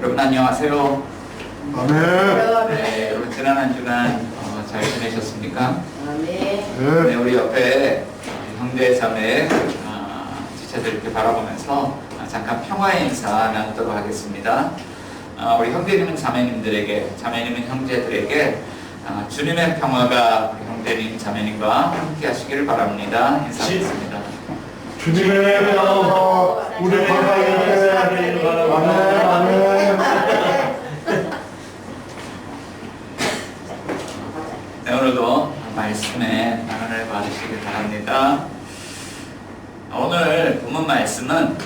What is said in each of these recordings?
여러분 안녕하세요. 아멘. 네, 여러분 지난 한 주간 잘 지내셨습니까? 네. 네, 우리 옆에 형제 자매 지체들 이렇게 바라보면서 잠깐 평화의 인사 나누도록 하겠습니다. 우리 형제님은 자매님들에게, 자매님은 형제들에게 주님의 평화가 우리 형제님, 자매님과 함께 하시기를 바랍니다. 인사드리겠습니다. 주님의 평화 우리 가까이에 하시기를 바랍니다. 아멘. 네, 오늘도 말씀에 나눔을 받으시길 바랍니다. 오늘 본문 말씀은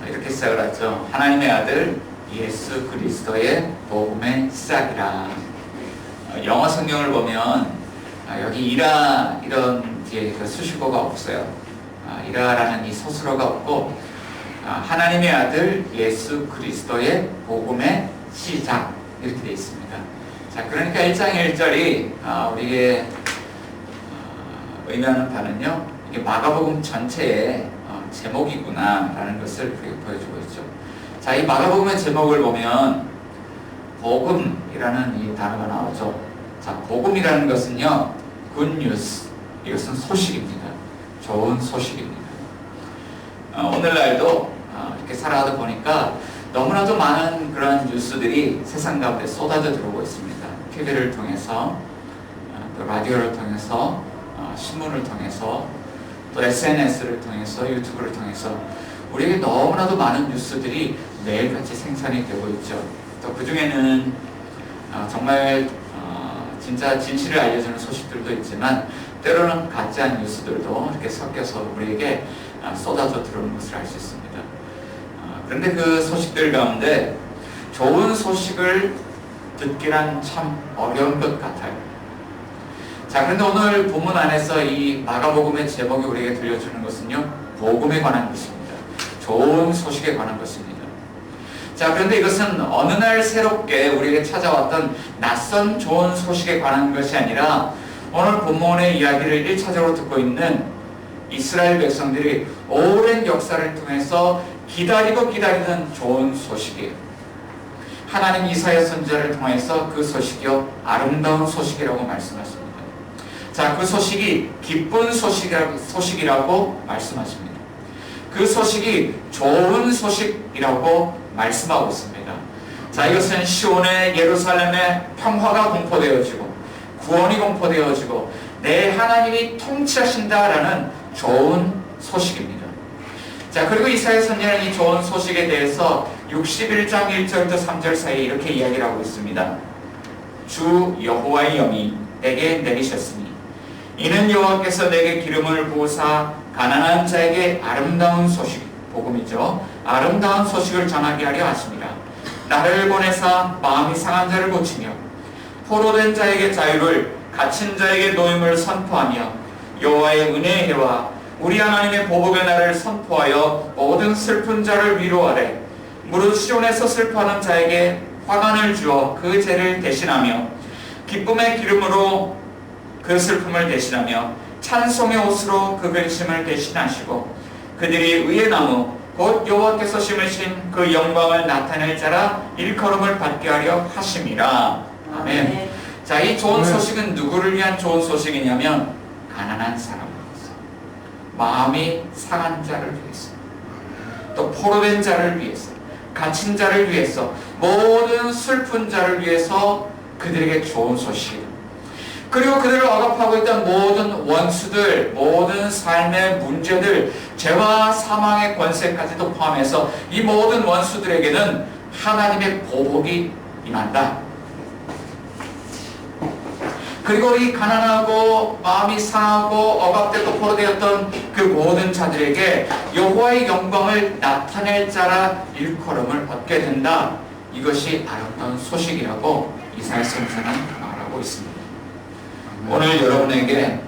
이렇게 시작을 하죠. 하나님의 아들 예수 그리스도의 복음의 시작이라. 영어 성경을 보면 여기 이라 이런 뒤에 그 수식어가 없어요. 이라라는 이 서술어가 없고 하나님의 아들 예수 그리스도의 복음의 시작 이렇게 되어 있습니다. 자, 그러니까 1장 1절이 우리의 의미하는 바는요, 이게 마가복음 전체의 제목이구나 라는 것을 우리에게 보여주고 있죠. 자, 이 마가복음의 제목을 보면 복음이라는 이 단어가 나오죠. 자, 복음이라는 것은요, 굿뉴스, 이것은 소식입니다. 좋은 소식입니다. 오늘날도 이렇게 살아가다 보니까 너무나도 많은 그런 뉴스들이 세상 가운데 쏟아져 들어오고 있습니다. TV를 통해서, 또 라디오를 통해서, 신문을 통해서, 또 SNS를 통해서, 유튜브를 통해서 우리에게 너무나도 많은 뉴스들이 매일같이 생산이 되고 있죠. 또 그 중에는 정말 진짜 진실을 알려주는 소식들도 있지만 때로는 가짜 뉴스들도 이렇게 섞여서 우리에게 쏟아져 들어오는 것을 알 수 있습니다. 그런데 그 소식들 가운데 좋은 소식을 듣기란 참 어려운 것 같아요. 자, 그런데 오늘 본문 안에서 이 마가복음의 제목이 우리에게 들려주는 것은요, 복음에 관한 것입니다. 좋은 소식에 관한 것입니다. 자, 그런데 이것은 어느 날 새롭게 우리에게 찾아왔던 낯선 좋은 소식에 관한 것이 아니라 오늘 본문의 이야기를 1차적으로 듣고 있는 이스라엘 백성들이 오랜 역사를 통해서 기다리고 기다리는 좋은 소식이에요. 하나님 이사야 선지자를 통해서 그 소식이요, 아름다운 소식이라고 말씀하십니다. 자, 그 소식이 기쁜 소식이라고 말씀하십니다. 그 소식이 좋은 소식이라고 말씀하고 있습니다. 자, 이것은 시온의 예루살렘의 평화가 공포되어지고 구원이 공포되어지고 내 하나님이 통치하신다라는 좋은 소식입니다. 자, 그리고 이사야 선지자는 이 좋은 소식에 대해서 61장 1절부터 3절 사이에 이렇게 이야기를 하고 있습니다. 주 여호와의 영이 내게 내리셨으니 이는 여호와께서 내게 기름을 부으사 가난한 자에게 아름다운 소식, 복음이죠, 아름다운 소식을 전하게 하려 하심이라. 나를 보내사 마음이 상한 자를 고치며 포로된 자에게 자유를, 갇힌 자에게 노임을 선포하며 여호와의 은혜의 해와 우리 하나님의 보복의 날을 선포하여 모든 슬픈 자를 위로하래. 무릇 시온에서 슬퍼하는 자에게 화관을 주어 그 죄를 대신하며 기쁨의 기름으로 그 슬픔을 대신하며 찬송의 옷으로 그 근심을 대신하시고 그들이 의의 나무 곧 여호와께서 심으신 그 영광을 나타낼 자라 일컬음을 받게 하려 하심이라. 아멘. 자, 이 좋은 소식은 누구를 위한 좋은 소식이냐면 가난한 사람을 위해서, 마음이 상한 자를 위해서, 또 포로된 자를 위해서, 갇힌 자를 위해서, 모든 슬픈 자를 위해서 그들에게 좋은 소식이다. 그리고 그들을 억압하고 있던 모든 원수들, 모든 삶의 문제들, 죄와 사망의 권세까지도 포함해서 이 모든 원수들에게는 하나님의 보복이 임한다. 그리고 이 가난하고 마음이 상하고 억압되고 포로되었던 그 모든 자들에게 여호와의 영광을 나타낼 자라 일컬음을 얻게 된다. 이것이 아름다운 소식이라고 이사야 선지자는 말하고 있습니다. 오늘 여러분에게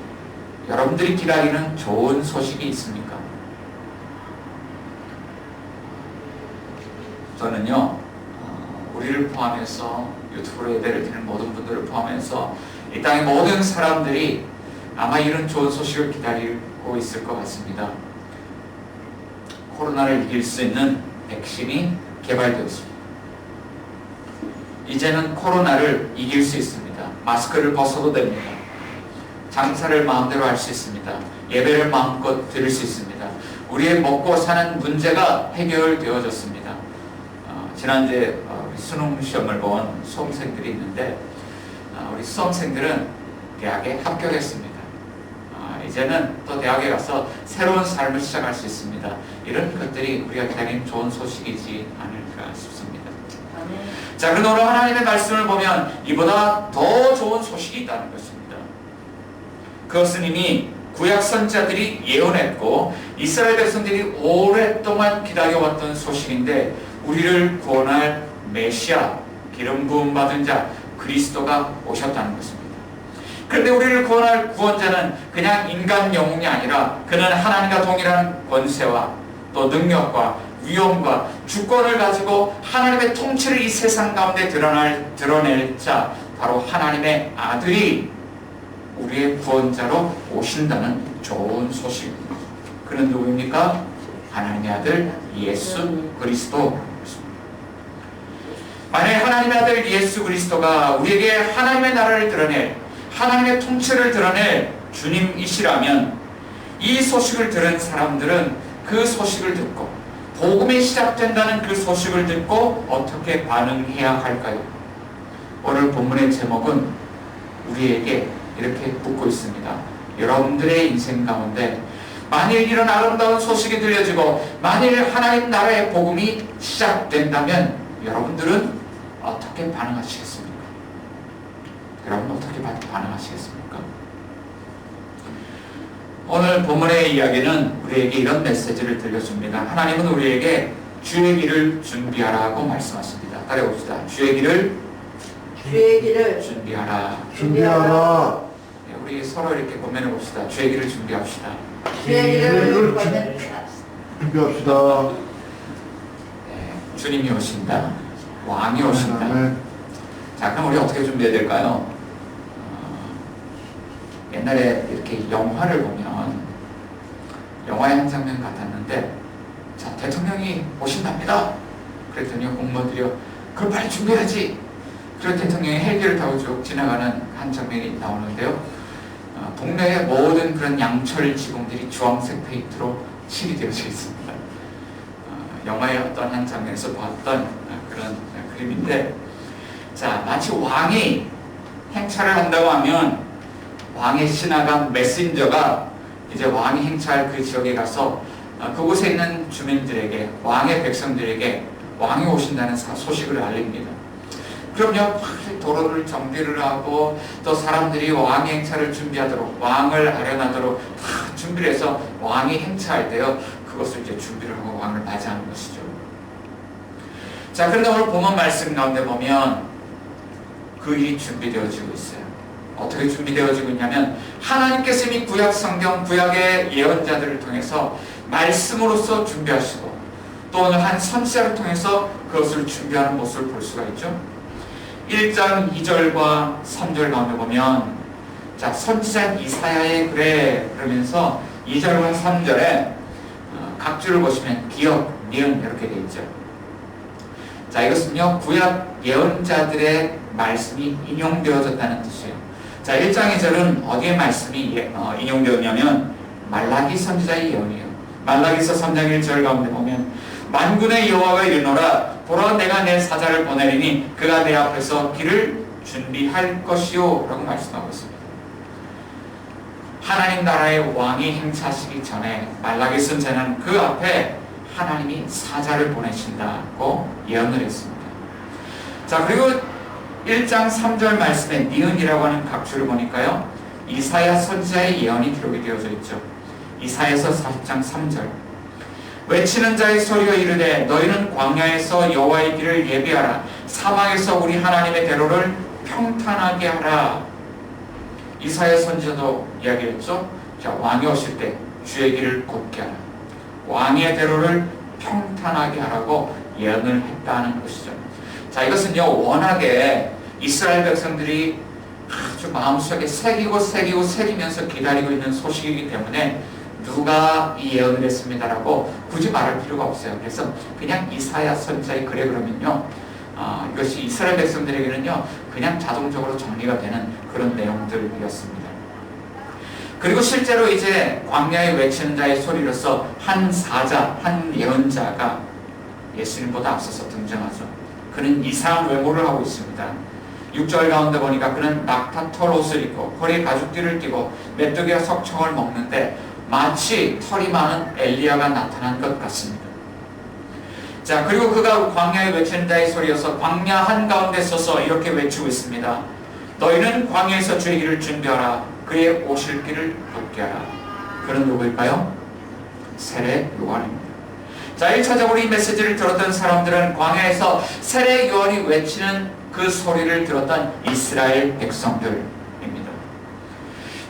여러분들이 기다리는 좋은 소식이 있습니까? 저는요, 우리를 포함해서 유튜브로 예배를 드리는 모든 분들을 포함해서 이 땅의 모든 사람들이 아마 이런 좋은 소식을 기다리고 있을 것 같습니다. 코로나를 이길 수 있는 백신이 개발되었습니다. 이제는 코로나를 이길 수 있습니다. 마스크를 벗어도 됩니다. 장사를 마음대로 할 수 있습니다. 예배를 마음껏 드릴 수 있습니다. 우리의 먹고 사는 문제가 해결되어졌습니다. 지난주에 수능 시험을 본 수험생들이 있는데 우리 수험생들은 대학에 합격했습니다. 이제는 또 대학에 가서 새로운 삶을 시작할 수 있습니다. 이런 것들이 우리가 기다리는 좋은 소식이지 않을까 싶습니다. 자, 그런데 오늘 하나님의 말씀을 보면 이보다 더 좋은 소식이 있다는 것입니다. 그것은 이미 구약 선지자들이 예언했고 이스라엘 백성들이 오랫동안 기다려왔던 소식인데 우리를 구원할 메시아, 기름 부음 받은 자 그리스도가 오셨다는 것입니다. 그런데 우리를 구원할 구원자는 그냥 인간 영웅이 아니라 그는 하나님과 동일한 권세와 또 능력과 위엄과 주권을 가지고 하나님의 통치를 이 세상 가운데 드러낼 자, 바로 하나님의 아들이 우리의 구원자로 오신다는 좋은 소식입니다. 그는 누구입니까? 하나님의 아들 예수 그리스도. 만약에 하나님의 아들 예수 그리스도가 우리에게 하나님의 나라를 드러낼, 하나님의 통치를 드러낼 주님이시라면 이 소식을 들은 사람들은 그 소식을 듣고 복음이 시작된다는 그 소식을 듣고 어떻게 반응해야 할까요? 오늘 본문의 제목은 우리에게 이렇게 묻고 있습니다. 여러분들의 인생 가운데 만일 이런 아름다운 소식이 들려지고 만일 하나님 나라의 복음이 시작된다면 여러분들은 어떻게 반응하시겠습니까? 여러분 어떻게 반응하시겠습니까? 오늘 본문의 이야기는 우리에게 이런 메시지를 들려줍니다. 하나님은 우리에게 주의 길을 준비하라고 말씀하십니다. 따라해봅시다. 주의 길을 준비하라. 네, 우리 서로 이렇게 고민해 봅시다. 주의 길을 준비합시다. 준비합시다. 네, 주님이 오신다. 왕이 오신다. 자, 그럼 우리 어떻게 준비해야 될까요? 옛날에 이렇게 영화를 보면 영화의 한 장면 같았는데 자, 대통령이 오신답니다. 그랬더니 공무원들이 그걸 빨리 준비해야지. 그래서 대통령이 헬기를 타고 쭉 지나가는 한 장면이 나오는데요. 동네의 모든 그런 양철 지붕들이 주황색 페인트로 칠이 되어져 있습니다. 영화의 어떤 한 장면에서 봤던 그런 그림인데, 자, 마치 왕이 행차를 한다고 하면 왕의 신하가 메신저가 이제 왕이 행차할 그 지역에 가서 그곳에 있는 주민들에게, 왕의 백성들에게 왕이 오신다는 소식을 알립니다. 그럼요, 도로를 정비를 하고 또 사람들이 왕의 행차를 준비하도록, 왕을 아련하도록 다 준비를 해서 왕이 행차할 때요, 그것을 이제 준비를 하고 왕을 맞이하는 것이죠. 자, 그런데 오늘 본문 말씀 가운데 보면 그 일이 준비되어지고 있어요. 어떻게 준비되어지고 있냐면 하나님께서 이미 구약 성경, 구약의 예언자들을 통해서 말씀으로써 준비하시고 또 오늘 한 선지자를 통해서 그것을 준비하는 모습을 볼 수가 있죠. 1장 2절과 3절 가운데 보면, 자, 선지자 이사야의 글에 그러면서 2절과 3절에 각 줄을 보시면 기역, 니은 이렇게 되어 있죠. 자, 이것은요 구약 예언자들의 말씀이 인용되어졌다는 뜻이에요. 자, 1장 2절은 어디에 말씀이 인용되었냐면 말라기 선지자의 예언이에요. 말라기서 3장 1절 가운데 보면 만군의 여호와가 이르노라 보라 내가 내 사자를 보내리니 그가 내 앞에서 길을 준비할 것이요 라고 말씀하고 있습니다. 하나님 나라의 왕이 행차하시기 전에 말라기 선지자는 그 앞에 하나님이 사자를 보내신다고 예언을 했습니다. 자, 그리고 1장 3절 말씀에 니은이라고 하는 각주를 보니까요, 이사야 선지자의 예언이 기록이 되어져 있죠. 이사야서 40장 3절 외치는 자의 소리가 이르되 너희는 광야에서 여호와의 길을 예비하라. 사막에서 우리 하나님의 대로를 평탄하게 하라. 이사야 선지자도 이야기했죠. 자, 왕이 오실 때 주의 길을 곧게 하라. 왕의 대로를 평탄하게 하라고 예언을 했다는 것이죠. 자, 이것은요 워낙에 이스라엘 백성들이 아주 마음속에 새기면서 기다리고 있는 소식이기 때문에 누가 이 예언을 했습니다라고 굳이 말할 필요가 없어요. 그래서 그냥 이사야 선지자의 글에 그러면요 이것이 이스라엘 백성들에게는요 그냥 자동적으로 정리가 되는 그런 내용들이었습니다. 그리고 실제로 이제 광야에 외치는 자의 소리로서 한 사자, 한 예언자가 예수님보다 앞서서 등장하죠. 그는 이상한 외모를 하고 있습니다. 6절 가운데 보니까 그는 낙타털 옷을 입고 허리에 가죽띠를 띠고 메뚜기와 석청을 먹는데 마치 털이 많은 엘리야가 나타난 것 같습니다. 자, 그리고 그가 광야에 외치는 자의 소리여서 광야 한가운데 서서 이렇게 외치고 있습니다. 너희는 광야에서 주의 길을 준비하라. 그의 오실 길을 걷게 하라. 그는 누구일까요? 세례 요한입니다. 자, 1차적으로 이 메시지를 들었던 사람들은 광야에서 세례 요한이 외치는 그 소리를 들었던 이스라엘 백성들입니다.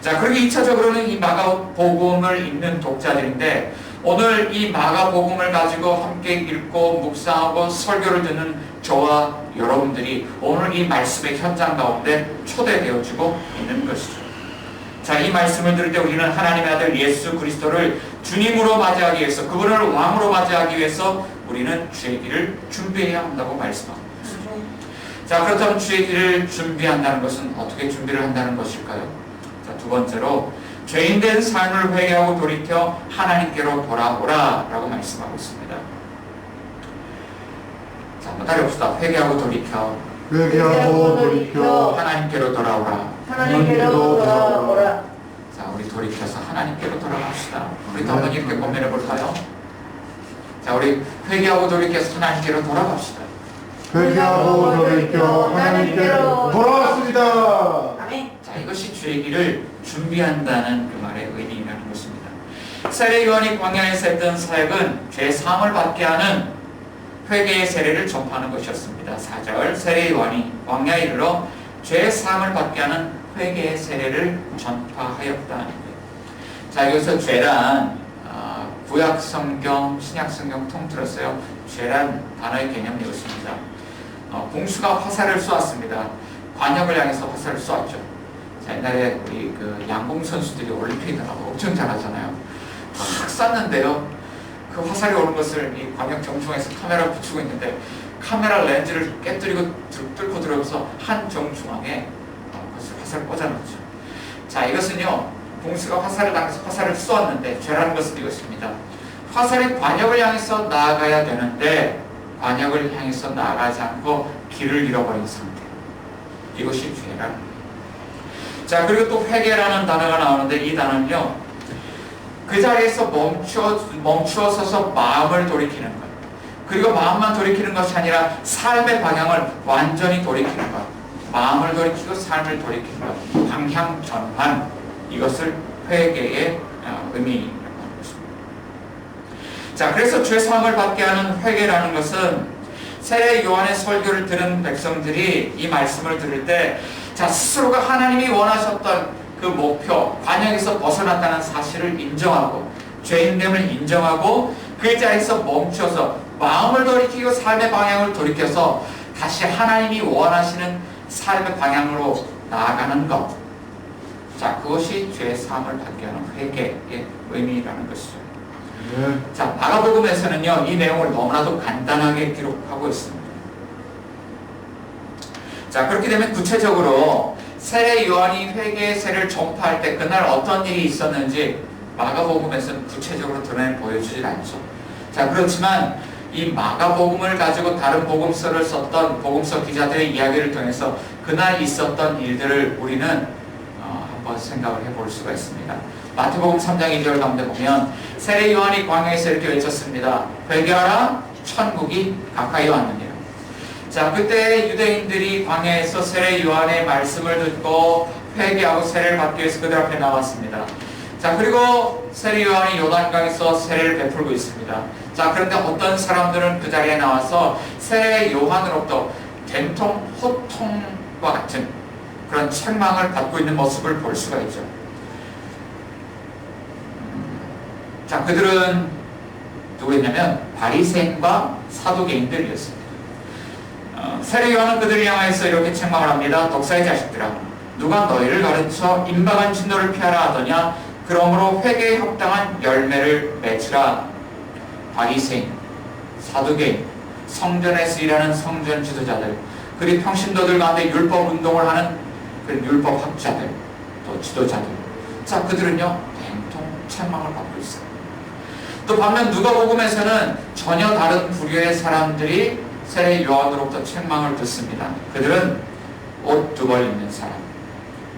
자, 그리고 2차적으로는 이 마가복음을 읽는 독자들인데 오늘 이 마가복음을 가지고 함께 읽고 묵상하고 설교를 듣는 저와 여러분들이 오늘 이 말씀의 현장 가운데 초대되어지고 있는 것이죠. 자, 이 말씀을 들을 때 우리는 하나님의 아들 예수 그리스도를 주님으로 맞이하기 위해서, 그분을 왕으로 맞이하기 위해서 우리는 주의 길을 준비해야 한다고 말씀합니다. 자, 그렇다면 주의 길을 준비한다는 것은 어떻게 준비를 한다는 것일까요? 자, 두 번째로 죄인된 삶을 회개하고 돌이켜 하나님께로 돌아오라 라고 말씀하고 있습니다. 자, 한번 따라해봅시다. 회개하고 돌이켜 하나님께로 돌아오라. 하나님께로 돌아오라. 자, 우리 돌이켜서 하나님께로 돌아갑시다. 우리 또 한번 이렇게 고민해 볼까요? 자, 우리 회개하고 돌이켜서 하나님께로 돌아갑시다. 회개하고 돌이켜 하나님께로 돌아왔습니다. 아멘. 자, 이것이 주의 길을 준비한다는 그 말의 의미라는 것입니다. 세례 요한이 광야에서 했던 사역은 죄 사함을 받게 하는 회개의 세례를 전파하는 것이었습니다. 4절 세례 요한이 광야에 이르러 죄 사함을 받게 하는 회개의 세례를 전파하였다는 거예요. 자, 여기서 죄란 구약 성경, 신약 성경 통틀었어요. 죄란 단어의 개념이 이것입니다. 공수가 화살을 쏘았습니다. 관역을 향해서 화살을 쏘았죠. 자, 옛날에 우리 그 양궁 선수들이 올림픽 나가고 엄청 잘하잖아요. 탁 쐈는데요. 그 화살이 오는 것을 이 관역 정중앙에서 카메라 붙이고 있는데 카메라 렌즈를 깨뜨리고 뚫고 들어가서 한 정중앙에 그것을 화살을 꽂아놓죠. 자, 이것은요, 공수가 화살을 당해서 화살을 쏘았는데 죄라는 것은 이것입니다. 화살이 관역을 향해서 나아가야 되는데 관역을 향해서 나아가지 않고 길을 잃어버린 상태. 이것이 죄라는 거예요. 자, 그리고 또 회개라는 단어가 나오는데 이 단어는요, 그 자리에서 멈추어 서서 마음을 돌이키는 것. 그리고 마음만 돌이키는 것이 아니라 삶의 방향을 완전히 돌이키는 것. 마음을 돌이키고 삶을 돌이키는 것. 방향 전환. 이것을 회개의 의미라고 하는 것입니다. 자, 그래서 죄 사함을 받게 하는 회개라는 것은 세례 요한의 설교를 들은 백성들이 이 말씀을 들을 때 자, 스스로가 하나님이 원하셨던 그 목표, 관역에서 벗어났다는 사실을 인정하고 죄인됨을 인정하고 그 자리에서 멈춰서 마음을 돌이키고 삶의 방향을 돌이켜서 다시 하나님이 원하시는 삶의 방향으로 나아가는 것. 자, 그것이 죄 사함을 받게 하는 회개의 의미라는 것이죠. 네. 자, 마가복음에서는요, 이 내용을 너무나도 간단하게 기록하고 있습니다. 자, 그렇게 되면 구체적으로 세례 요한이 회개의 세례를 전파할 때 그날 어떤 일이 있었는지 마가복음에서는 구체적으로 드러내 보여주질 않죠. 자, 그렇지만 이 마가복음을 가지고 다른 복음서를 썼던 복음서 기자들의 이야기를 통해서 그날 있었던 일들을 우리는 한번 생각을 해볼 수가 있습니다. 마태복음 3장 2절 가운데 보면 세례 요한이 광야에서 이렇게 외쳤습니다. 회개하라, 천국이 가까이 왔느니라. 자, 그때 유대인들이 광야에서 세례 요한의 말씀을 듣고 회개하고 세례를 받기 위해서 그들 앞에 나왔습니다. 자, 그리고 세례 요한이 요단강에서 세례를 베풀고 있습니다. 자, 그런데 어떤 사람들은 그 자리에 나와서 세례 요한으로부터 된통, 호통과 같은 그런 책망을 받고 있는 모습을 볼 수가 있죠. 자, 그들은 누구였냐면 바리새인과 사두개인들이었습니다. 세례 요한은 그들을 향해서 이렇게 책망을 합니다. 독사의 자식들아, 누가 너희를 가르쳐 임박한 진노를 피하라 하더냐? 그러므로 회개에 합당한 열매를 맺으라. 바리새인, 사두개인, 성전에서 일하는 성전 지도자들, 그리고 평신도들 가운데 율법 운동을 하는 그 율법 학자들, 또 지도자들, 자 그들은요 냉통 책망을 받고 있어요. 또 반면 누가복음에서는 전혀 다른 부류의 사람들이 세례 요한으로부터 책망을 듣습니다. 그들은 옷 두 벌 입는 사람,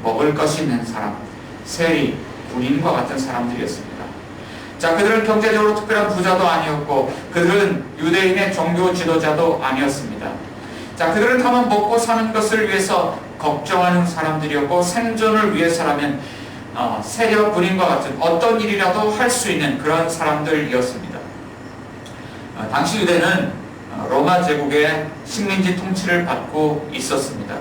먹을 것이 있는 사람, 세리, 군인과 같은 사람들이었습니다. 자, 그들은 경제적으로 특별한 부자도 아니었고 그들은 유대인의 종교 지도자도 아니었습니다. 자, 그들은 다만 먹고 사는 것을 위해서 걱정하는 사람들이었고 생존을 위해서라면 세리와 군인과 같은 어떤 일이라도 할 수 있는 그런 사람들이었습니다. 당시 유대는 로마 제국의 식민지 통치를 받고 있었습니다.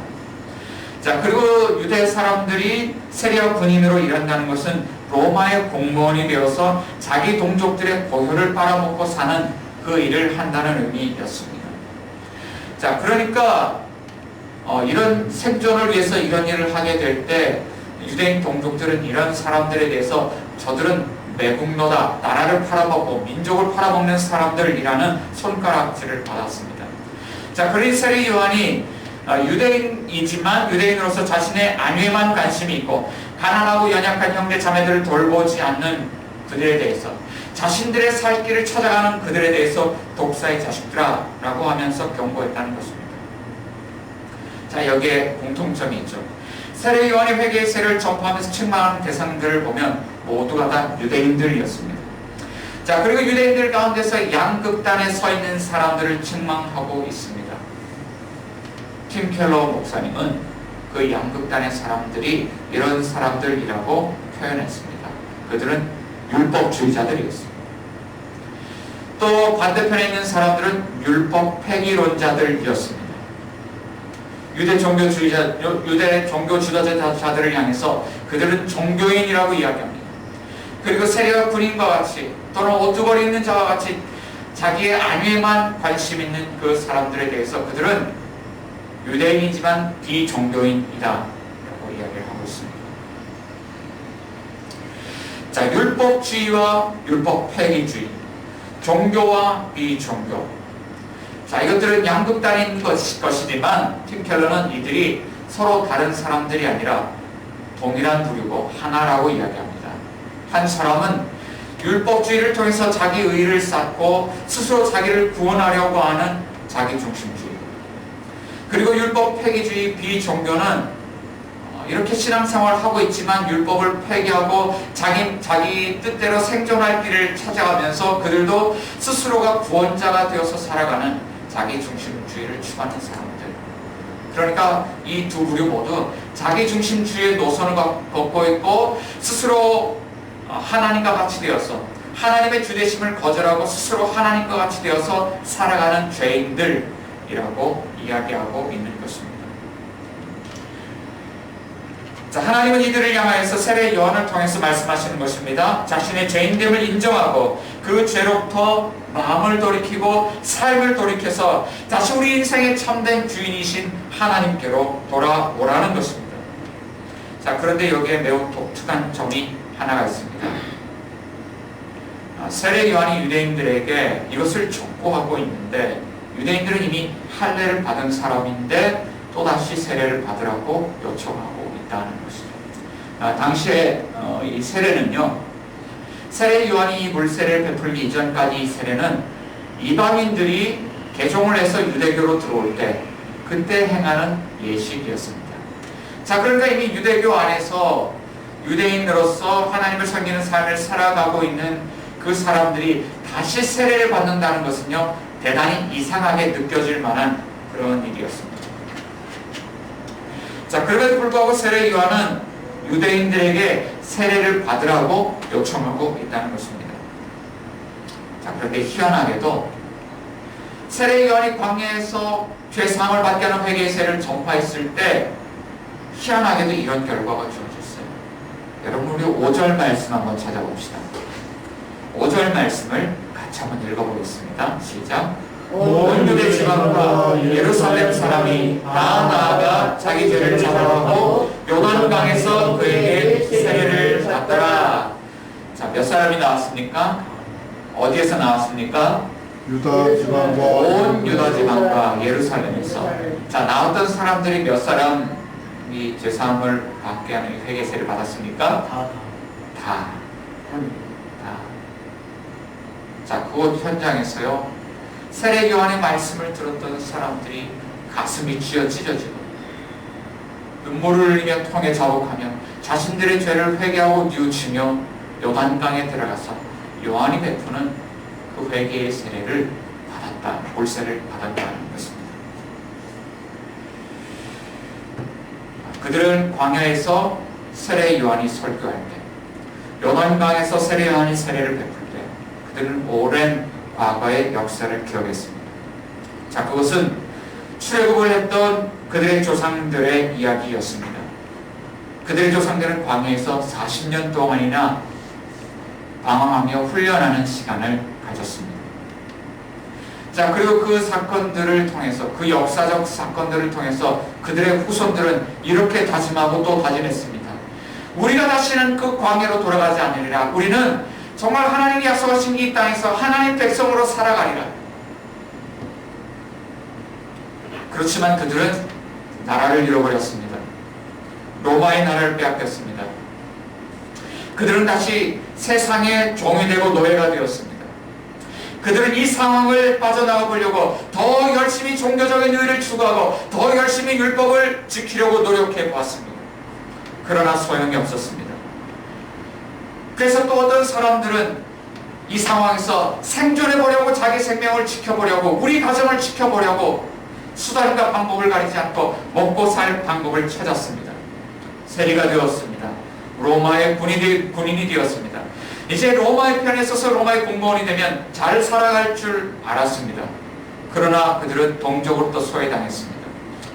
자, 그리고 유대 사람들이 세리와 군인으로 일한다는 것은 로마의 공무원이 되어서 자기 동족들의 고효를 빨아먹고 사는 그 일을 한다는 의미였습니다. 자, 그러니까 이런 생존을 위해서 이런 일을 하게 될 때 유대인 동족들은 이런 사람들에 대해서 저들은 매국노다, 나라를 팔아먹고 민족을 팔아먹는 사람들이라는 손가락질을 받았습니다. 자, 그러니 세례 요한이 유대인이지만 유대인으로서 자신의 안위에만 관심이 있고 가난하고 연약한 형제 자매들을 돌보지 않는 그들에 대해서, 자신들의 살 길을 찾아가는 그들에 대해서 독사의 자식들아 라고 하면서 경고했다는 것입니다. 자, 여기에 공통점이 있죠. 세례 요한이 회개의 세례를 전파하면서 책망하는 대상들을 보면 모두가 다 유대인들이었습니다. 자, 그리고 유대인들 가운데서 양극단에 서 있는 사람들을 책망하고 있습니다. 팀 켈러 목사님은 그 양극단의 사람들이 이런 사람들이라고 표현했습니다. 그들은 율법주의자들이었습니다. 또 반대편에 있는 사람들은 율법 폐기론자들이었습니다. 유대 종교 지도자들을 향해서 그들은 종교인이라고 이야기합니다. 그리고 세리와 군인과 같이 또는 옷두벌이 있는 자와 같이 자기의 안위에만 관심 있는 그 사람들에 대해서 그들은 유대인이지만 비종교인이다 라고 이야기를 하고 있습니다. 자, 율법주의와 율법 폐기주의, 종교와 비종교, 자, 이것들은 양극단인 것이지만 팀 켈러는 이들이 서로 다른 사람들이 아니라 동일한 부류고 하나라고 이야기합니다. 한 사람은 율법주의를 통해서 자기 의의를 쌓고 스스로 자기를 구원하려고 하는 자기중심주의, 그리고 율법 폐기주의 비종교는 이렇게 신앙생활을 하고 있지만 율법을 폐기하고 자기 뜻대로 생존할 길을 찾아가면서 그들도 스스로가 구원자가 되어서 살아가는 자기중심주의를 추구하는 사람들. 그러니까 이 두 부류 모두 자기중심주의의 노선을 걷고 있고 스스로 하나님과 같이 되어서 하나님의 주되심을 거절하고 스스로 하나님과 같이 되어서 살아가는 죄인들이라고 이야기하고 있는 것입니다. 자, 하나님은 이들을 향하여서 세례 요한을 통해서 말씀하시는 것입니다. 자신의 죄인됨을 인정하고 그 죄로부터 마음을 돌이키고 삶을 돌이켜서 다시 우리 인생의 참된 주인이신 하나님께로 돌아오라는 것입니다. 자, 그런데 여기에 매우 독특한 점이 하나가 있습니다. 세례 요한이 유대인들에게 이것을 촉구하고 있는데 유대인들은 이미 할례를 받은 사람인데 또다시 세례를 받으라고 요청하고 있다는 것이죠. 당시에 이 세례는요, 세례 요한이 이 물세례를 베풀기 이전까지 이 세례는 이방인들이 개종을 해서 유대교로 들어올 때 그때 행하는 예식이었습니다. 자, 그러니까 이미 유대교 안에서 유대인으로서 하나님을 섬기는 삶을 살아가고 있는 그 사람들이 다시 세례를 받는다는 것은요, 대단히 이상하게 느껴질 만한 그런 일이었습니다. 자, 그럼에도 불구하고 세례 요한은 유대인들에게 세례를 받으라고 요청하고 있다는 것입니다. 자, 그런데 희한하게도 세례 요한이 광야에서 죄사함을 받게 하는 회개의 세례를 전파했을 때 희한하게도 이런 결과가 주어졌어요. 여러분, 우리 5절 말씀 한번 찾아봅시다. 5절 말씀을 같이 한번 읽어보겠습니다. 시작. 온 유대 지방과 예루살렘 사람이 다 나아가 자기 죄를 자복하고 요단강에서 그에게 세례를 받더라. 자, 몇 사람이 나왔습니까? 어디에서 나왔습니까? 유다 지방과 온 유다 지방과 예루살렘에서. 자, 나왔던 사람들이 몇 사람이 죄사함을 받게 하는 회개세를 받았습니까? 다. 자, 그곳 현장에서요, 세례 요한의 말씀을 들었던 사람들이 가슴이 쥐어 찢어지고 눈물을 흘리며 통에 자복하며 자신들의 죄를 회개하고 뉘우치며 요단강에 들어가서 요한이 베푸는 그 회개의 세례를 받았다, 볼세를 받았다는 것입니다. 그들은 광야에서 세례 요한이 설교할 때, 요단강에서 세례 요한이 세례를 베풀 때 그들은 오랜 과거의 역사를 기억했습니다. 자, 그것은 출애굽을 했던 그들의 조상들의 이야기였습니다. 그들의 조상들은 광야에서 40년 동안이나 방황하며 훈련하는 시간을 가졌습니다. 자, 그리고 그 사건들을 통해서, 그 역사적 사건들을 통해서 그들의 후손들은 이렇게 다짐하고 또 다짐했습니다. 우리가 다시는 그 광야로 돌아가지 않으리라. 우리는 정말 하나님이 약속하신 이 땅에서 하나님 백성으로 살아가리라. 그렇지만 그들은 나라를 잃어버렸습니다. 로마의 나라를 빼앗겼습니다. 그들은 다시 세상의 종이 되고 노예가 되었습니다. 그들은 이 상황을 빠져나가 보려고 더 열심히 종교적인 의를 추구하고 더 열심히 율법을 지키려고 노력해 보았습니다. 그러나 소용이 없었습니다. 그래서 또 어떤 사람들은 이 상황에서 생존해 보려고, 자기 생명을 지켜보려고, 우리 가정을 지켜보려고 수단과 방법을 가리지 않고 먹고 살 방법을 찾았습니다. 세리가 되었습니다. 로마의 군인이 되었습니다. 이제 로마의 편에 서서 로마의 공무원이 되면 잘 살아갈 줄 알았습니다. 그러나 그들은 동족으로부터 소외당했습니다.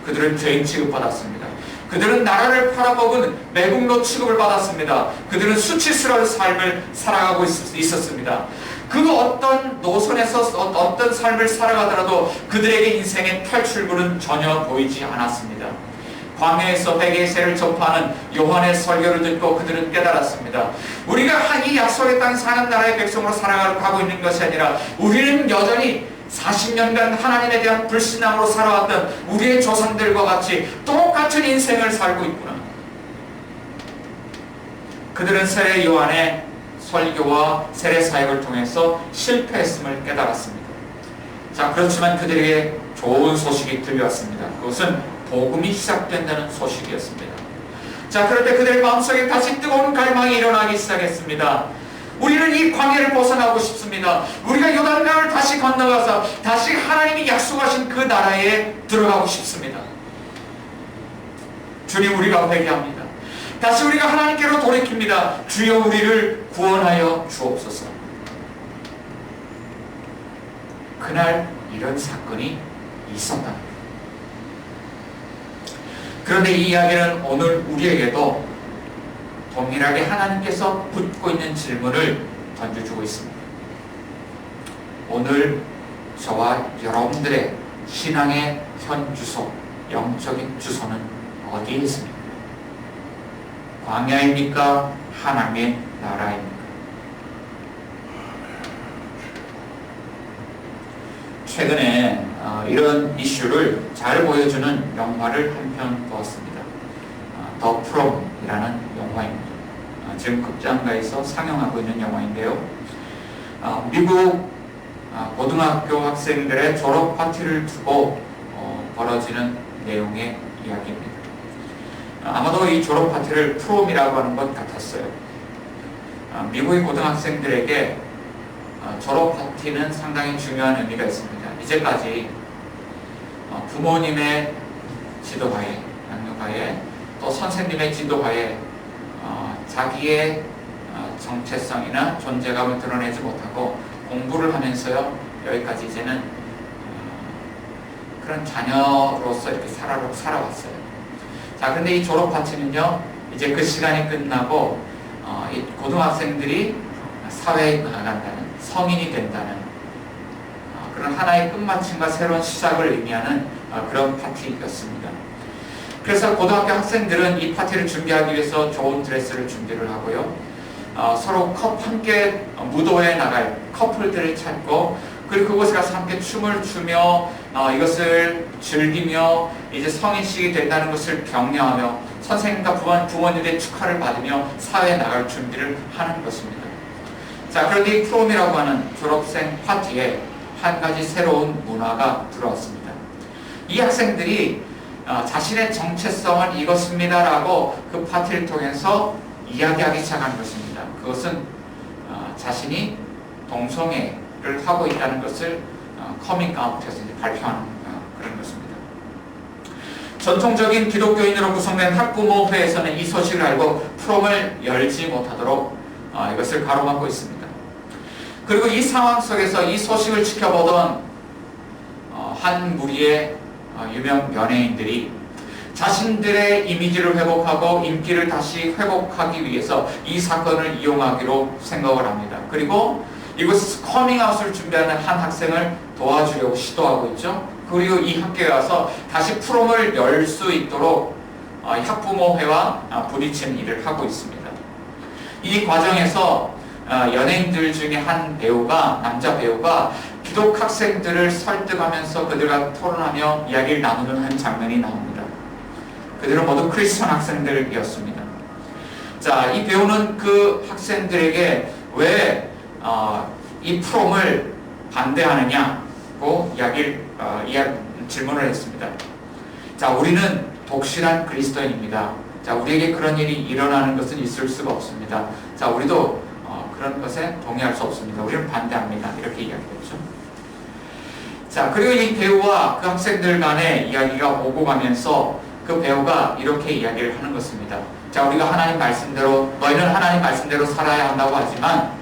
그들은 죄인 취급받았습니다. 그들은 나라를 팔아먹은 매국노 취급을 받았습니다. 그들은 수치스러운 삶을 살아가고 있었습니다. 그 어떤 노선에서 어떤 삶을 살아가더라도 그들에게 인생의 탈출구는 전혀 보이지 않았습니다. 광야에서 회개세를 전파하는 요한의 설교를 듣고 그들은 깨달았습니다. 우리가 이 약속의 땅 사는 나라의 백성으로 살아가고 있는 것이 아니라 우리는 여전히 40년간 하나님에 대한 불신앙으로 살아왔던 우리의 조상들과 같이 똑같은 인생을 살고 있구나. 그들은 세례 요한의 설교와 세례 사역을 통해서 실패했음을 깨달았습니다. 자, 그렇지만 그들에게 좋은 소식이 들려왔습니다. 그것은 복음이 시작된다는 소식이었습니다. 자, 그럴 때 그들의 마음속에 다시 뜨거운 갈망이 일어나기 시작했습니다. 우리는 이 광야를 벗어나고 싶습니다. 우리가 요단강을 다시 건너가서 다시 하나님이 약속하신 그 나라에 들어가고 싶습니다. 주님, 우리가 회개합니다. 다시 우리가 하나님께로 돌이킵니다. 주여, 우리를 구원하여 주옵소서. 그날 이런 사건이 있었다. 그런데 이 이야기는 오늘 우리에게도 동일하게 하나님께서 묻고 있는 질문을 던져주고 있습니다. 오늘 저와 여러분들의 신앙의 현 주소, 영적인 주소는 어디에 있습니까? 광야입니까? 하나님의 나라입니까? 최근에 이런 이슈를 잘 보여주는 영화를 한 편 보았습니다. 더 프롬이라는 영화입니다. 지금 극장가에서 상영하고 있는 영화인데요. 미국 고등학교 학생들의 졸업 파티를 두고 벌어지는 내용의 이야기입니다. 아마도 이 졸업 파티를 프롬이라고 하는 것 같았어요. 미국의 고등학생들에게 졸업 파티는 상당히 중요한 의미가 있습니다. 이제까지 부모님의 지도하에, 양육하에, 또 선생님의 지도하에 자기의 정체성이나 존재감을 드러내지 못하고 공부를 하면서요, 여기까지 이제는 그런 자녀로서 이렇게 살아왔어요. 자, 그런데 이 졸업 파티는요, 이제 그 시간이 끝나고 이 고등학생들이 사회에 나간다는, 성인이 된다는 그런 하나의 끝마침과 새로운 시작을 의미하는 그런 파티였습니다. 그래서 고등학교 학생들은 이 파티를 준비하기 위해서 좋은 드레스를 준비를 하고요, 서로 함께 무도에 나갈 커플들을 찾고 그리고 그곳에 가서 함께 춤을 추며 이것을 즐기며 이제 성인식이 된다는 것을 격려하며 선생님과 부모님의 축하를 받으며 사회에 나갈 준비를 하는 것입니다. 자, 그런데 이 프롬이라고 하는 졸업생 파티에 한 가지 새로운 문화가 들어왔습니다. 이 학생들이 자신의 정체성은 이것입니다라고 그 파티를 통해서 이야기하기 시작한 것입니다. 그것은 자신이 동성애를 하고 있다는 것을 커밍아웃해서 발표하는 그런 것입니다. 전통적인 기독교인으로 구성된 학부모회에서는 이 소식을 알고 프롬을 열지 못하도록 이것을 가로막고 있습니다. 그리고 이 상황 속에서 이 소식을 지켜보던 한 무리의 유명 연예인들이 자신들의 이미지를 회복하고 인기를 다시 회복하기 위해서 이 사건을 이용하기로 생각을 합니다. 그리고 이곳에서 커밍아웃을 준비하는 한 학생을 도와주려고 시도하고 있죠. 그리고 이 학교에 와서 다시 프롬을 열 수 있도록 학부모회와 부딪히는 일을 하고 있습니다. 이 과정에서 연예인들 중에 한 배우가, 남자 배우가 기독 학생들을 설득하면서 그들과 토론하며 이야기를 나누는 한 장면이 나옵니다. 그들은 모두 크리스천 학생들이었습니다. 자, 이 배우는 그 학생들에게 왜 이 프롬을 반대하느냐고 질문을 했습니다. 자, 우리는 독실한 그리스도인입니다. 자, 우리에게 그런 일이 일어나는 것은 있을 수가 없습니다. 자, 우리도 그런 것에 동의할 수 없습니다. 우리는 반대합니다. 이렇게 이야기했죠. 자, 그리고 이 배우와 그 학생들 간의 이야기가 오고 가면서 그 배우가 이렇게 이야기를 하는 것입니다. 자, 우리가 하나님 말씀대로, 너희는 하나님 말씀대로 살아야 한다고 하지만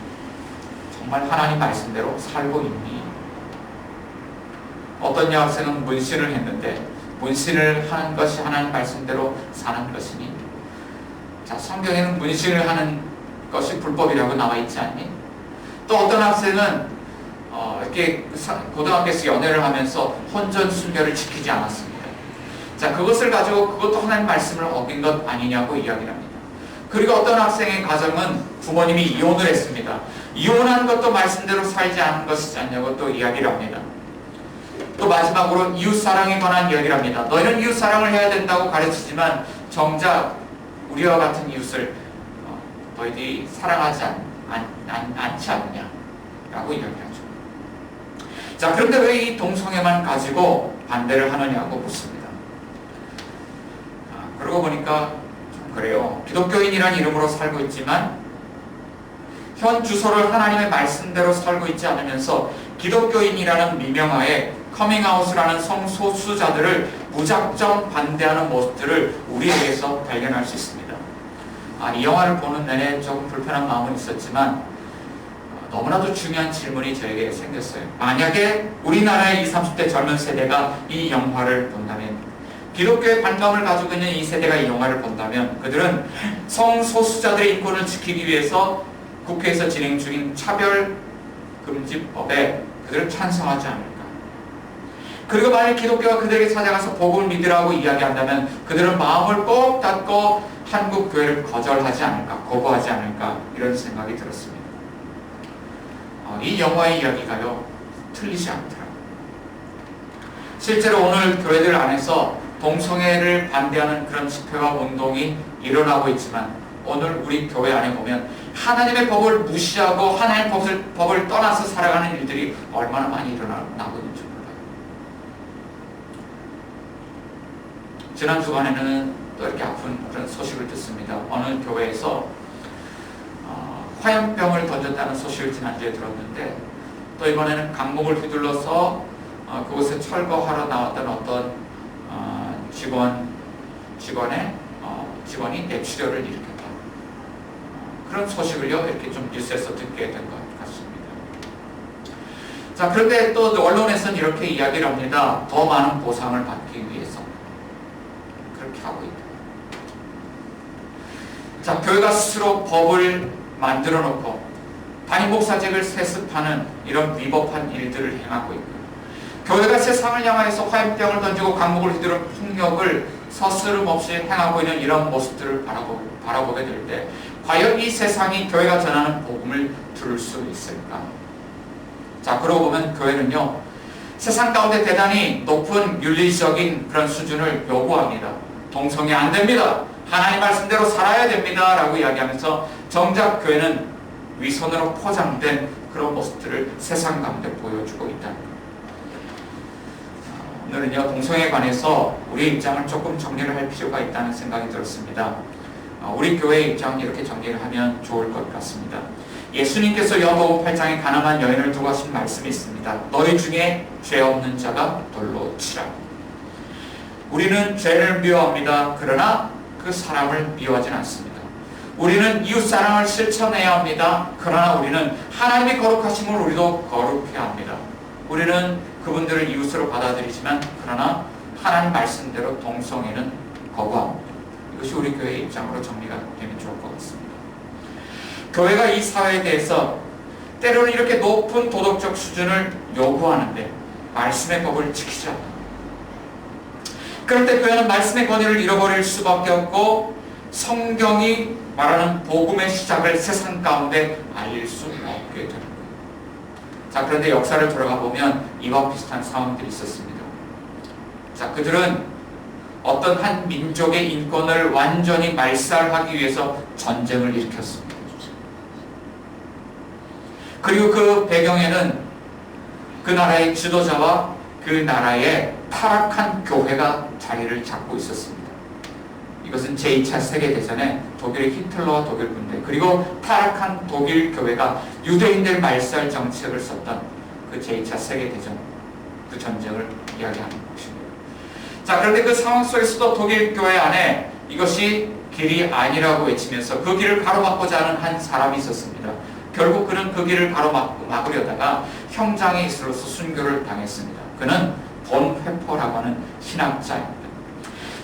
정말 하나님 말씀대로 살고 있니? 어떤 여학생은 문신을 했는데 문신을 하는 것이 하나님 말씀대로 사는 것이니? 자, 성경에는 문신을 하는 것이 불법이라고 나와 있지 않니? 또 어떤 학생은 이렇게 고등학교에서 연애를 하면서 혼전 순결을 지키지 않았습니다. 자, 그것을 가지고 그것도 하나님 말씀을 어긴 것 아니냐고 이야기를 합니다. 그리고 어떤 학생의 가정은 부모님이 이혼을 했습니다. 이혼한 것도 말씀대로 살지 않은 것이지 않냐고 또 이야기를 합니다. 또 마지막으로 이웃사랑에 관한 이야기를 합니다. 너희는 이웃사랑을 해야 된다고 가르치지만 정작 우리와 같은 이웃을 너희들이 사랑하지 않지 않느냐라고 이야기하죠. 자, 그런데 왜 이 동성애만 가지고 반대를 하느냐고 묻습니다. 그러고 보니까 좀 그래요. 기독교인이라는 이름으로 살고 있지만 현 주소를 하나님의 말씀대로 살고 있지 않으면서 기독교인이라는 미명하에 커밍아웃을 하는 성소수자들을 무작정 반대하는 모습들을 우리에게서 발견할 수 있습니다. 이 영화를 보는 내내 조금 불편한 마음은 있었지만 너무나도 중요한 질문이 저에게 생겼어요. 만약에 우리나라의 20, 30대 젊은 세대가 이 영화를 본다면, 기독교의 반감을 가지고 있는 이 세대가 이 영화를 본다면 그들은 성소수자들의 인권을 지키기 위해서 국회에서 진행 중인 차별금지법에 그들을 찬성하지 않을까? 그리고 만약 기독교가 그들에게 찾아가서 복음을 믿으라고 이야기한다면 그들은 마음을 꼭 닫고 한국 교회를 거절하지 않을까, 거부하지 않을까, 이런 생각이 들었습니다. 이 영화의 이야기가요, 틀리지 않더라고요. 실제로 오늘 교회들 안에서 동성애를 반대하는 그런 집회와 운동이 일어나고 있지만 오늘 우리 교회 안에 보면 하나님의 법을 무시하고 하나님의 법을 떠나서 살아가는 일들이 얼마나 많이 일어나고 있는지 몰라요. 지난 주간에는 또 이렇게 아픈 그런 소식을 듣습니다. 어느 교회에서 화염병을 던졌다는 소식을 지난주에 들었는데 또 이번에는 강목을 휘둘러서 그곳에 철거하러 나왔던 어떤 직원이 뇌출혈을 일으켰다. 그런 소식을요, 이렇게 좀 뉴스에서 듣게 된 것 같습니다. 자, 그런데 또 언론에서는 이렇게 이야기를 합니다. 더 많은 보상을 받기 위해서 그렇게 하고 있다. 자, 교회가 스스로 법을 만들어 놓고 담임 목사직을 세습하는 이런 위법한 일들을 행하고 있고, 교회가 세상을 향하여서 화염병을 던지고 강목을 휘두른 폭력을 서스름 없이 행하고 있는 이런 모습들을 바라보게 될 때 과연 이 세상이 교회가 전하는 복음을 들을 수 있을까? 자, 그러고 보면 교회는요, 세상 가운데 대단히 높은 윤리적인 그런 수준을 요구합니다. 동성애 안 됩니다. 하나님 말씀대로 살아야 됩니다. 라고 이야기하면서 정작 교회는 위선으로 포장된 그런 모습들을 세상 가운데 보여주고 있다. 오늘은요, 동성애에 관해서 우리의 입장을 조금 정리를 할 필요가 있다는 생각이 들었습니다. 우리 교회의 입장은 이렇게 정리를 하면 좋을 것 같습니다. 예수님께서 요한복음 8장에 가늠한 여인을 두고 하신 말씀이 있습니다. 너희 중에 죄 없는 자가 돌로 치라. 우리는 죄를 미워합니다. 그러나 그 사람을 미워하진 않습니다. 우리는 이웃사랑을 실천해야 합니다. 그러나 우리는 하나님의 거룩하심을 우리도 거룩해야 합니다. 우리는 그분들을 이웃으로 받아들이지만 그러나 하나님 말씀대로 동성애는 거부합니다. 이것이 우리 교회의 입장으로 정리가 되면 좋을 것 같습니다. 교회가 이 사회에 대해서 때로는 이렇게 높은 도덕적 수준을 요구하는데 말씀의 법을 지키지 않는다. 그럴 때 교회는 말씀의 권위를 잃어버릴 수밖에 없고 성경이 말하는 복음의 시작을 세상 가운데 알릴 수 없게 되는 거예요. 자, 그런데 역사를 돌아가 보면 이와 비슷한 상황들이 있었습니다. 자, 그들은 어떤 한 민족의 인권을 완전히 말살하기 위해서 전쟁을 일으켰습니다. 그리고 그 배경에는 그 나라의 지도자와 그 나라의 타락한 교회가 자리를 잡고 있었습니다. 이것은 제2차 세계대전에 독일의 히틀러와 독일 군대, 그리고 타락한 독일 교회가 유대인들 말살 정책을 썼던 그 제2차 세계대전, 그 전쟁을 이야기하는 것입니다. 자, 그런데 그 상황 속에서도 독일 교회 안에 이것이 길이 아니라고 외치면서 그 길을 가로막고자 하는 한 사람이 있었습니다. 결국 그는 그 길을 가로막으려다가 형장에 있으로서 순교를 당했습니다. 그는 본 회포라고 하는 신학자입니다.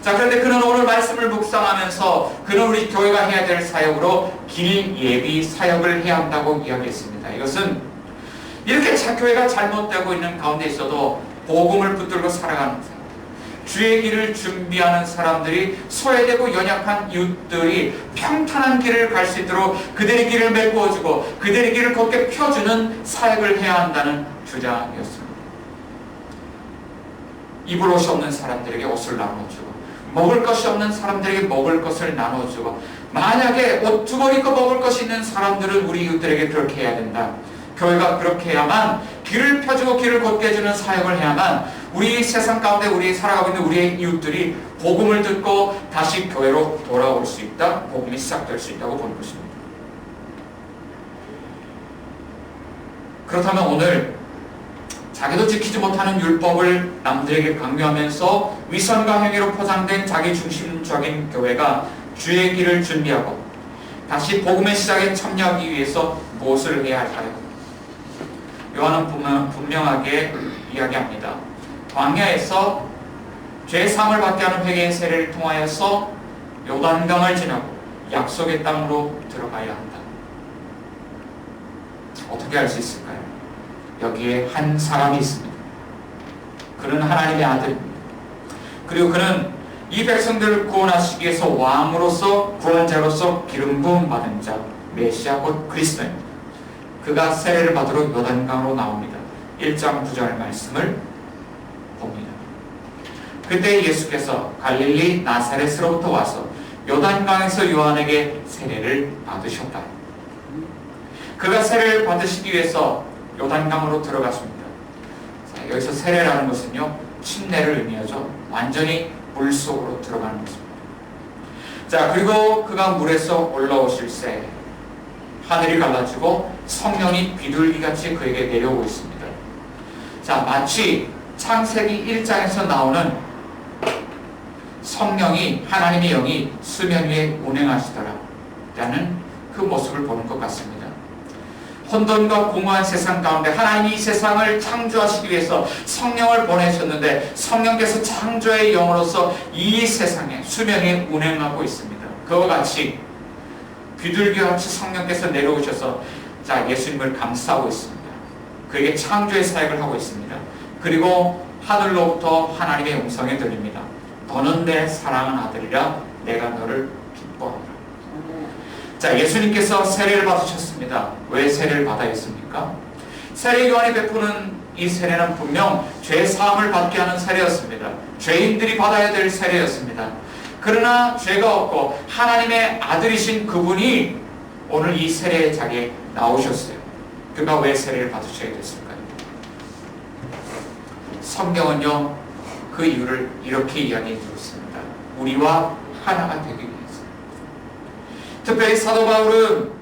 자, 그런데 그는 오늘 말씀을 묵상하면서 그는 우리 교회가 해야 될 사역으로 길 예비 사역을 해야 한다고 이야기했습니다. 이것은 이렇게 교회가 잘못되고 있는 가운데 있어도 복음을 붙들고 살아가는 사람, 주의 길을 준비하는 사람들이 소외되고 연약한 이웃들이 평탄한 길을 갈 수 있도록 그들의 길을 메꿔주고 그들의 길을 걷게 펴주는 사역을 해야 한다는 주장이었습니다. 입을 옷이 없는 사람들에게 옷을 나눠주고 먹을 것이 없는 사람들에게 먹을 것을 나눠주고 만약에 옷 두 벌 입고 먹을 것이 있는 사람들은 우리 이웃들에게 그렇게 해야 된다. 교회가 그렇게 해야만 길을 펴주고 길을 걷게 해주는 사역을 해야만 우리 세상 가운데 우리 살아가고 있는 우리의 이웃들이 복음을 듣고 다시 교회로 돌아올 수 있다. 복음이 시작될 수 있다고 보는 것입니다. 그렇다면 오늘 자기도 지키지 못하는 율법을 남들에게 강요하면서 위선과 행위로 포장된 자기 중심적인 교회가 주의 길을 준비하고 다시 복음의 시작에 참여하기 위해서 무엇을 해야 할까요? 요한은 분명하게 이야기합니다. 광야에서 죄사함을 받게 하는 회개의 세례를 통하여서 요단강을 지나고 약속의 땅으로 들어가야 한다. 어떻게 할 수 있을까요? 여기에 한 사람이 있습니다. 그는 하나님의 아들입니다. 그리고 그는 이 백성들을 구원하시기 위해서 왕으로서 구원자로서 기름 부음 받은 자 메시아 곧 그리스도입니다. 그가 세례를 받으러 요단강으로 나옵니다. 1장 9절 말씀을 봅니다. 그때 예수께서 갈릴리 나사렛으로부터 와서 요단강에서 요한에게 세례를 받으셨다. 그가 세례를 받으시기 위해서 요단강으로 들어갔습니다. 자, 여기서 세례라는 것은요, 침례를 의미하죠. 완전히 물속으로 들어가는 것입니다. 자, 그리고 그가 물에서 올라오실새 하늘이 갈라지고 성령이 비둘기같이 그에게 내려오고 있습니다. 자, 마치 창세기 1장에서 나오는 성령이, 하나님의 영이 수면 위에 운행하시더라 라는 그 모습을 보는 것 같습니다. 혼돈과 공허한 세상 가운데 하나님이 이 세상을 창조하시기 위해서 성령을 보내셨는데 성령께서 창조의 영으로서 이 세상에 수면 위에 운행하고 있습니다. 그와 같이 비둘기같이 성령께서 내려오셔서 자, 예수님을 감싸고 있습니다. 그에게 창조의 사역을 하고 있습니다. 그리고 하늘로부터 하나님의 음성이 들립니다. 너는 내 사랑하는 아들이라 내가 너를 기뻐하노라. 자, 예수님께서 세례를 받으셨습니다. 왜 세례를 받아야 했습니까? 세례요한이 베푸는 이 세례는 분명 죄 사함을 받게 하는 세례였습니다. 죄인들이 받아야 될 세례였습니다. 그러나 죄가 없고 하나님의 아들이신 그분이 오늘 이 세례의 자리에 나오셨어요. 그가 왜 세례를 받으셔야 됐을까요? 성경은요, 그 이유를 이렇게 이야기해 주고 있습니다. 우리와 하나가 되기 위해서. 특별히 사도 바울은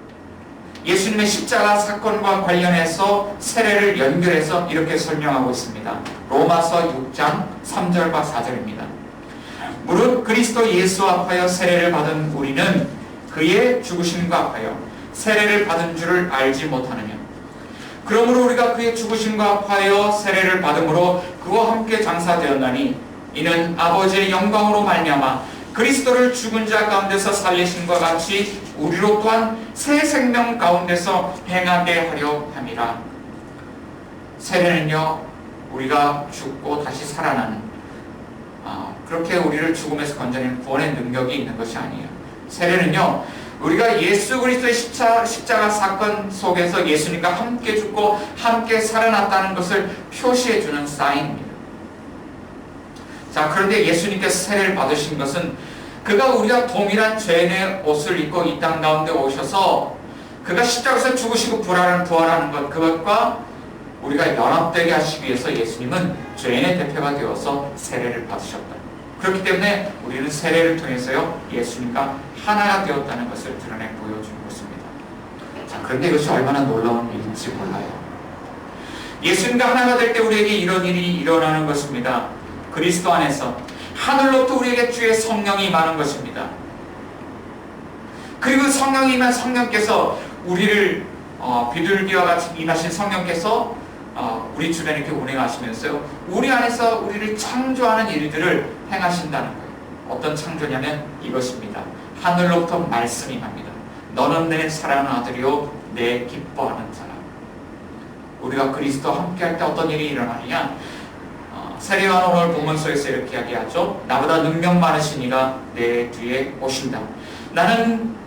예수님의 십자가 사건과 관련해서 세례를 연결해서 이렇게 설명하고 있습니다. 로마서 6장 3절과 4절입니다. 무릇 그리스도 예수 앞하여 세례를 받은 우리는 그의 죽으심과 합하여 세례를 받은 줄을 알지 못하느냐. 그러므로 우리가 그의 죽으심과 합하여 세례를 받음으로 그와 함께 장사되었나니 이는 아버지의 영광으로 말미암아 그리스도를 죽은 자 가운데서 살리심과 같이 우리로 또한 새 생명 가운데서 행하게 하려 함이라. 세례는요, 우리가 죽고 다시 살아나는 그렇게 우리를 죽음에서 건져내는 구원의 능력이 있는 것이 아니에요. 세례는요, 우리가 예수 그리스도의 십자가 사건 속에서 예수님과 함께 죽고 함께 살아났다는 것을 표시해주는 사인입니다. 자, 그런데 예수님께서 세례를 받으신 것은 그가 우리가 동일한 죄인의 옷을 입고 이 땅 가운데 오셔서 그가 십자가에서 죽으시고 부활하는 것, 그것과 우리가 연합되게 하시기 위해서 예수님은 죄인의 대표가 되어서 세례를 받으셨다. 그렇기 때문에 우리는 세례를 통해서요, 예수님과 하나가 되었다는 것을 드러내 보여주는 것입니다. 자, 그런데 이것이 얼마나 놀라운 일인지 몰라요. 예수님과 하나가 될 때 우리에게 이런 일이 일어나는 것입니다. 그리스도 안에서 하늘로부터 우리에게 주의 성령이 임하는 것입니다. 그리고 성령이 임한 성령께서 우리를 비둘기와 같이 임하신 성령께서 우리 주변에 이렇게 운행하시면서요, 우리 안에서 우리를 창조하는 일들을 행하신다는 거예요. 어떤 창조냐면 이것입니다. 하늘로부터 말씀이 임합니다. 너는 내 사랑하는 아들이요 내 기뻐하는 사람. 우리가 그리스도와 함께 할 때 어떤 일이 일어나느냐, 세례요한 오늘 본문서에서 이렇게 이야기하죠. 나보다 능력 많으신 이가 내 뒤에 오신다. 나는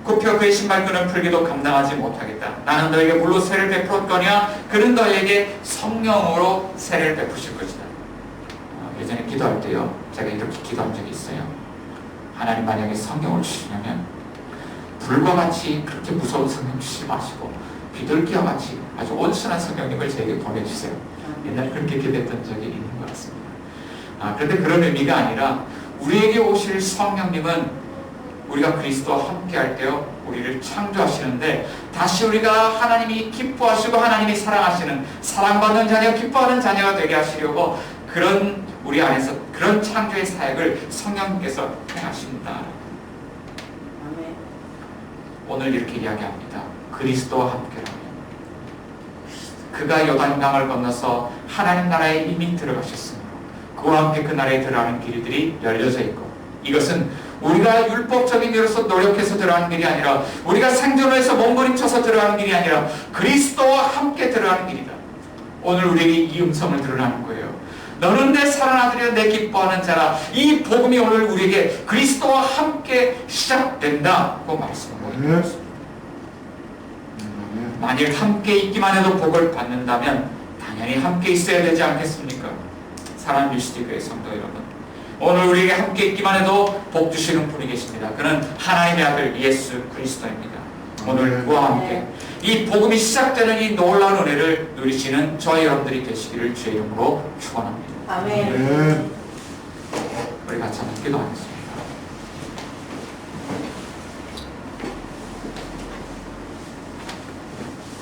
굽혀 그의 신발끈을 풀기도 감당하지 못하겠다. 나는 너에게 물로 세례를 베풀었거니와 그는 너에게 성령으로 세례를 베푸실 것이다. 예전에 기도할 때요, 제가 이렇게 기도한 적이 있어요. 하나님, 만약에 성령을 주시려면 불과 같이 그렇게 무서운 성령 주시지 마시고 비둘기와 같이 아주 온순한 성령님을 저에게 보내주세요. 옛날에 그렇게 기도했던 적이 있는 것 같습니다. 그런데 그런 의미가 아니라 우리에게 오실 성령님은 우리가 그리스도와 함께 할 때요, 우리를 창조하시는데 다시 우리가 하나님이 기뻐하시고 하나님이 사랑하시는 사랑받는 자녀, 기뻐하는 자녀가 되게 하시려고 그런 우리 안에서 그런 창조의 사역을 성령님께서 행하신다. 오늘 이렇게 이야기합니다. 그리스도와 함께라면 그가 요단강을 건너서 하나님 나라에 이미 들어가셨으므로 그와 함께 그 나라에 들어가는 길들이 열려져 있고, 이것은 우리가 율법적인 일로서 노력해서 들어가는 길이 아니라 우리가 생존을 해서 몸부림쳐서 들어가는 길이 아니라 그리스도와 함께 들어가는 길이다. 오늘 우리에게 이 음성을 드러나는 거예요. 너는 내 사랑하는 아들이여 내 기뻐하는 자라. 이 복음이 오늘 우리에게 그리스도와 함께 시작된다고 말씀하고 있는 것입니다. 만일 함께 있기만 해도 복을 받는다면 당연히 함께 있어야 되지 않겠습니까? 사랑하는 유시디교회 성도 여러분, 오늘 우리에게 함께 있기만 해도 복 주시는 분이 계십니다. 그는 하나님의 아들 예수 그리스도입니다. 오늘 그와 함께 이 복음이 시작되는 이 놀라운 은혜를 누리시는 저희 여러분들이 되시기를 주의 이름으로 축원합니다. 아멘. 우리 같이 한번 기도하겠습니다.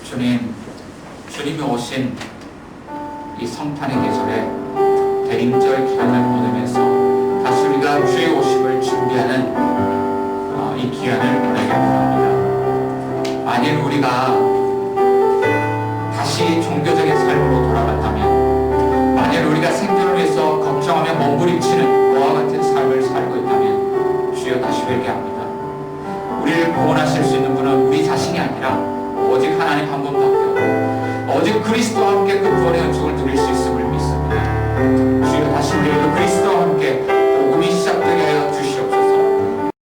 주님, 주님이 오신 이 성탄의 계절에 대림절 기간을 보내면서 다시 우리가 주의 오심을 준비하는 이 기간을 보내게 합니다. 만일 우리가 다시 종교적인 삶으로 돌아간다면, 만일 우리가 생존을 위해서 걱정하며 몸부림치는 그와 같은 삶을 살고 있다면 주여 다시 회개합니다. 우리를 구원하실 수 있는 분은 우리 자신이 아니라 오직 하나님 한 분밖에 없고 오직 그리스도와 함께 그 구원의 은총을 누릴 수 있음을 믿습니다. 주여 다시 우리에게 그리스도와 함께 복음이 시작되게 하여 주시옵소서.